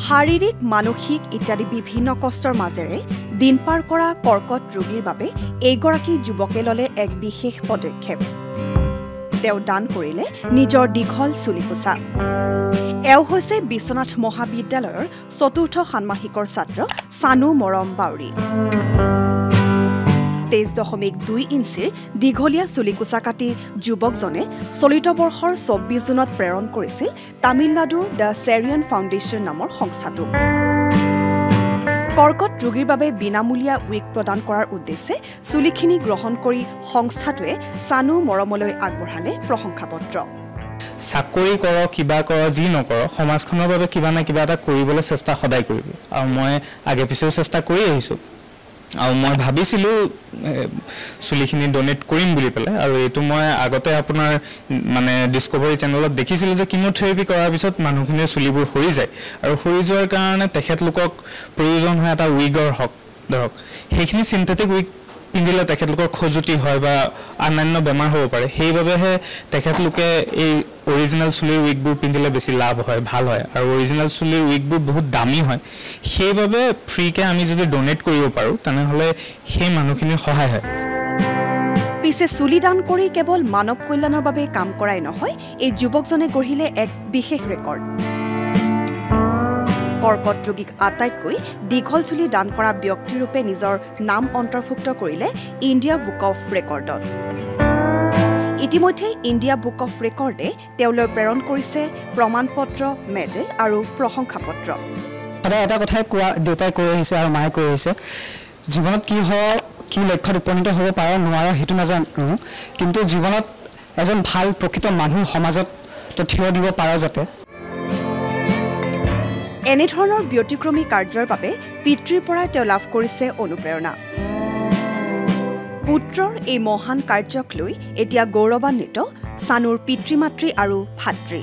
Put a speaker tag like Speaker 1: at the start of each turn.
Speaker 1: শাৰীৰিক মানসিক ইত্যাদি বিভিন্ন কষ্টৰ মাজেৰে দিন পাৰ কৰা কৰ্কট ৰোগীৰ বাবে এইগৰাকী যুৱকে ল'লে এক বিশেষ পদক্ষেপ তেওঁ দান কৰিলে নিজৰ দীঘল চুলিকোছা এও হৈছে বিশ্বনাথ মহাবিদ্যালয়ৰ চতুৰ্থ ষান্মাসিকৰ ছাত্ৰ সানু মৰম বাউৰী 23.2 ইঞ্চিৰ দীঘলীয়া চুলিকোছা কাটি যুৱকজনে চলিত বৰ্ষৰ 24 জুনত প্ৰেৰণ কৰিছিল তামিলনাডুৰ দ্য চেৰিয়ান ফাউণ্ডেশ্যন নামৰ সংস্থাটোক কৰ্কট ৰোগীৰ বাবে বিনামূলীয়া উইক প্ৰদান কৰাৰ উদ্দেশ্যে চুলিখিনি গ্ৰহণ কৰি সংস্থাটোৱে সানু মৰমলৈ আগবঢ়ালে প্ৰশংসাপত্ৰ
Speaker 2: চাকৰি কৰ কিবা কৰ যি নকৰ সমাজখনৰ বাবে কিবা না কিবা এটা কৰিবলৈ চেষ্টা সদায় কৰিবি আৰু মই আগে পিছেও চেষ্টা কৰি আহিছো আৰু মই ভাবিছিলো চুলিখিনি ডোনেট কৰিম বুলি পেলাই আৰু এটো মই আগতে আপোনাৰ মানে ডিসকভাৰী চেনেলত দেখিছিলো যে কিমোথেৰাপি কৰাৰ পিছত মানুহখিনিৰ চুলিবোৰ সৰি যায় আৰু সৰি যোৱাৰ কাৰণে তেখেতলোকক প্ৰয়োজন হয় এটা উইগৰ হক ধৰক সেইখিনি সিনথেটিক উইগ পিন্ধিলে তেখেতলোকৰ খজুতি হয় বা অন্যান্য বেমাৰ হ'ব পাৰে সেইবাবেহে তেখেতলোকে এই অৰিজিনাল চুলিৰ উইগবোৰ পিন্ধিলে বেছি লাভ হয় ভাল হয় আৰু অৰিজিনাল চুলিৰ উইগবোৰ বহুত দামী হয় সেইবাবে ফ্ৰীকে আমি যদি ডোনেট কৰিব পাৰো তেনেহলে সেই মানুহখিনিৰ সহায় হয়
Speaker 1: পিছে চুলি দান কৰি কেৱল মানৱ কল্যাণৰ বাবে কাম কৰাই নহয় এই যুৱকজনে গঢ়িলে এক বিশেষ ৰেকৰ্ড কৰ্কট ৰোগীক আটাইতকৈ দীঘল চুলি দান কৰা ব্যক্তিৰূপে নিজৰ নাম অন্তৰ্ভুক্ত কৰিলে ইণ্ডিয়া বুক অফ ৰেকৰ্ডত ইতিমধ্যে ইণ্ডিয়া বুক অফ ৰেকৰ্ডে তেওঁলৈ প্ৰেৰণ কৰিছে প্ৰমাণপত্ৰ মেডেল আৰু প্ৰশংসাপত্ৰ
Speaker 3: এটা কথাই কোৱা দেউতাই কৈ আহিছে আৰু মায়ে কৈ আহিছে জীৱনত কি হয় কি লক্ষ্যত উপনীত হ'ব পাৰে নোৱাৰে সেইটো নাজানো কিন্তু জীৱনত এজন ভাল প্ৰকৃত মানুহ সমাজত থিয় দিব পাৰে যাতে
Speaker 1: এনেধৰণৰ ব্যতিক্ৰমী কাৰ্যৰ বাবে পিতৃৰ পৰা তেওঁ লাভ কৰিছে অনুপ্ৰেৰণা পুত্ৰৰ এই মহান কাৰ্যক লৈ এতিয়া গৌৰৱান্বিত সানুৰ পিতৃ-মাতৃ আৰু ভাতৃ